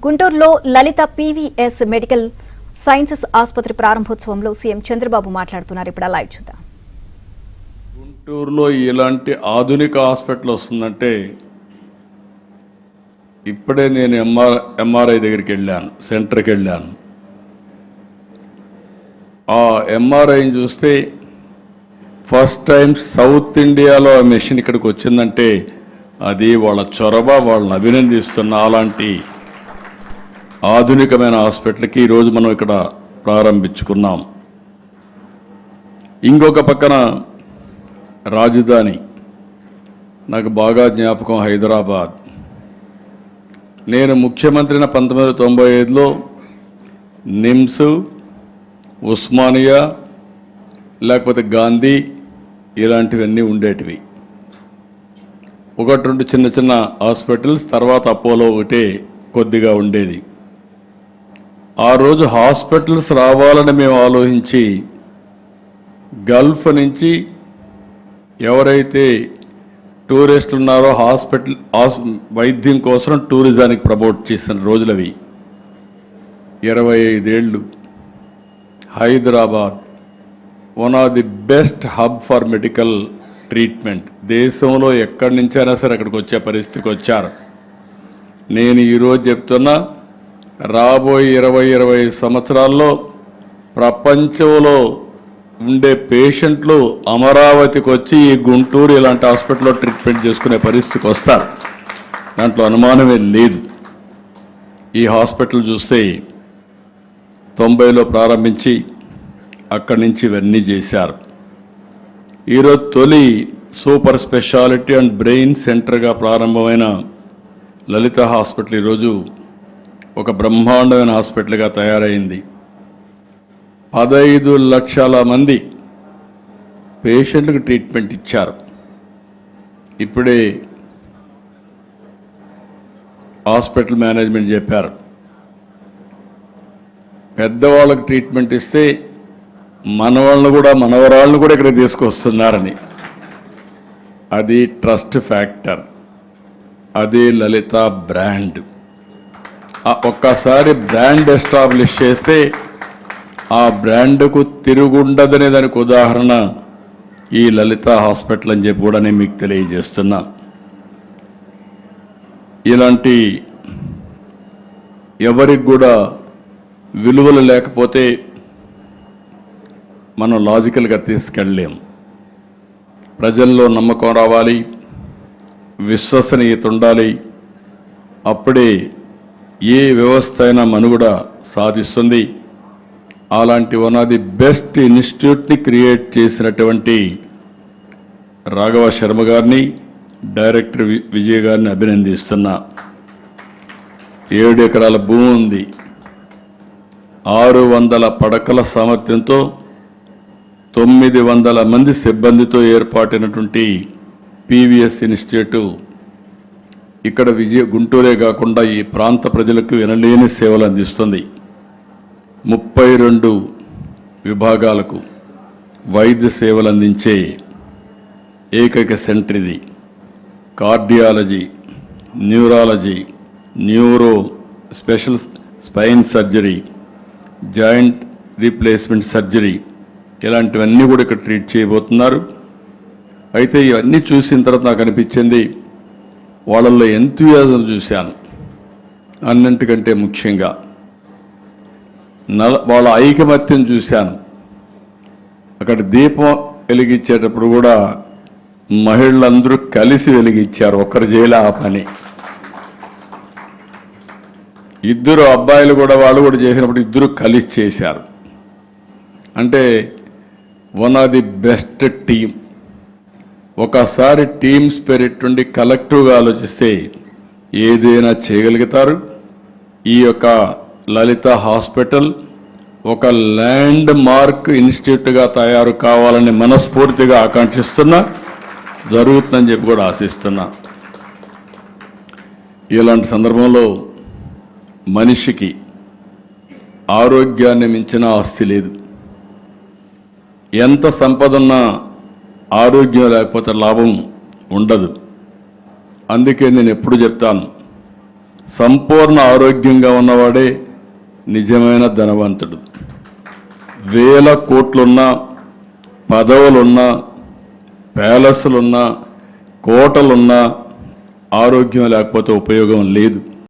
గుంటూరులో లలిత PVS medical sciences ఆసుపత్రి ప్రారంభోత్సవంలో CM Chandrababu మాట్లాడుతున్నారు. ఇప్పుడు లైవ్ చూద్దాం. గుంటూరులో ఇలాంటి ఆధునిక హాస్పిటల్ వస్తుందంటే ఇప్పుడే నేను ఎంఆర్ఐ దగ్గరికి వెళ్ళాను, సెంటర్కి వెళ్ళాను. ఆ ఎంఆర్ఐని చూస్తే ఫస్ట్ టైం సౌత్ ఇండియాలో ఆ మెషిన్ ఇక్కడికి వచ్చిందంటే అది వాళ్ళ చొరవ, వాళ్ళని అభినందిస్తున్న అలాంటి ఆధునికమైన హాస్పిటల్కి ఈరోజు మనం ఇక్కడ ప్రారంభించుకున్నాం. ఇంకొక పక్కన రాజధాని, నాకు బాగా జ్ఞాపకం హైదరాబాద్. నేను ముఖ్యమంత్రిన 1995లో నిమ్స్, ఉస్మానియా లేకపోతే గాంధీ ఇలాంటివన్నీ ఉండేటివి. ఒకటి రెండు చిన్న చిన్న హాస్పిటల్స్, తర్వాత అపోలో ఒకటే కొద్దిగా ఉండేది. ఆ రోజు హాస్పిటల్స్ రావాలని మేము ఆలోచించి గల్ఫ్ నుంచి ఎవరైతే టూరిస్టులు ఉన్నారో వైద్యం కోసం టూరిజానికి ప్రమోట్ చేసిన రోజులవి. 25 ఏళ్ళు. Hyderabad one of the best hub for medical treatment. దేశంలో ఎక్కడి నుంచైనా సరే అక్కడికి వచ్చే పరిస్థితికి వచ్చారు. నేను ఈరోజు చెప్తున్నా, రాబోయే 20-25 సంవత్సరాల్లో ప్రపంచంలో ఉండే పేషెంట్లు అమరావతికి వచ్చి ఈ గుంటూరు ఇలాంటి హాస్పిటల్లో ట్రీట్మెంట్ చేసుకునే పరిస్థితికి వస్తారు. దాంట్లో అనుమానమే లేదు. ఈ హాస్పిటల్ చూస్తే 90లో ప్రారంభించి అక్కడి నుంచి ఇవన్నీ చేశారు. ఈరోజు తొలి సూపర్ స్పెషాలిటీ అండ్ బ్రెయిన్ సెంటర్గా ప్రారంభమైన లలిత హాస్పిటల్ ఈరోజు ఒక బ్రహ్మాండమైన హాస్పిటల్గా తయారైంది. 15 లక్షల మంది పేషెంట్లకు ట్రీట్మెంట్ ఇచ్చారు. ఇప్పుడే హాస్పిటల్ మేనేజ్మెంట్ చెప్పారు, పెద్దవాళ్ళకి ట్రీట్మెంట్ ఇస్తే మనవాళ్ళను కూడా మనవరాళ్ళను కూడా ఇక్కడ తీసుకొస్తున్నారని. అది ట్రస్ట్ ఫ్యాక్టర్, అది లలిత బ్రాండ్. ఒక్కసారి బ్రాండ్ ఎస్టాబ్లిష్ చేస్తే ఆ బ్రాండ్కు తిరుగుండదనే దానికి ఉదాహరణ ఈ లలిత హాస్పిటల్ అని చెప్పి కూడా నేను మీకు తెలియజేస్తున్నా. ఇలాంటి ఎవరికి కూడా విలువలు లేకపోతే మనం లాజికల్గా తీసుకెళ్ళలేం. ప్రజల్లో నమ్మకం రావాలి, విశ్వసనీయత ఉండాలి. అప్పుడే ఏ వ్యవస్థ అయినా మనుగడ సాధిస్తుంది. అలాంటి వన్ ఆఫ్ ది బెస్ట్ ఇన్స్టిట్యూట్ని క్రియేట్ చేసినటువంటి రాఘవ శర్మ గారిని, డైరెక్టర్ విజయ్ గారిని అభినందిస్తున్నా. 7 ఎకరాల భూమి ఉంది. 600 పడకల సామర్థ్యంతో 900 మంది సిబ్బందితో ఏర్పాటైనటువంటి పీవీఎస్ ఇన్స్టిట్యూట్ ఇక్కడ గుంటూరే కాకుండా ఈ ప్రాంత ప్రజలకు వినలేని సేవలు అందిస్తుంది. 32 విభాగాలకు వైద్య సేవలు అందించే ఏకైక సెంటర్ ఇది. Cardiology, neurology, neuro, special spine surgery, joint replacement surgery ఇలాంటివన్నీ కూడా ఇక్కడ ట్రీట్ చేయబోతున్నారు. అయితే ఇవన్నీ చూసిన తర్వాత నాకు అనిపించింది, వాళ్ళల్లో ఎంతూయాజం చూశాను. అన్నింటికంటే ముఖ్యంగా వాళ్ళ ఐకమత్యం చూశాను. అక్కడ దీపం వెలిగించేటప్పుడు కూడా మహిళలందరూ కలిసి వెలిగించారు, ఒకరు చేయలే ఆ పని. 2 అబ్బాయిలు కూడా వాళ్ళు కూడా చేసినప్పుడు 2 కలిసి చేశారు. అంటే one of the best team. ఒకసారి టీమ్ స్పిరిట్ నుండి కలెక్టివ్గా ఆలోచిస్తే ఏదైనా చేయగలుగుతారు. ఈ యొక్క లలిత హాస్పిటల్ ఒక ల్యాండ్ మార్క్ ఇన్స్టిట్యూట్గా తయారు కావాలని మనస్ఫూర్తిగా ఆకాంక్షిస్తున్నా, జరుగుతుందని చెప్పి కూడా ఆశిస్తున్నా. ఇలాంటి సందర్భంలో మనిషికి ఆరోగ్యాన్ని మించిన ఆస్తి లేదు. ఎంత సంపద ఉన్నా ఆరోగ్యం లేకపోతే లాభం ఉండదు. అందుకే నేను ఎప్పుడు చెప్తాను, సంపూర్ణ ఆరోగ్యంగా ఉన్నవాడే నిజమైన ధనవంతుడు. వేల కోట్లున్నా, పదవులున్నా, ప్యాలెస్లున్నా, కోటలున్నా ఆరోగ్యం లేకపోతే ఉపయోగం లేదు.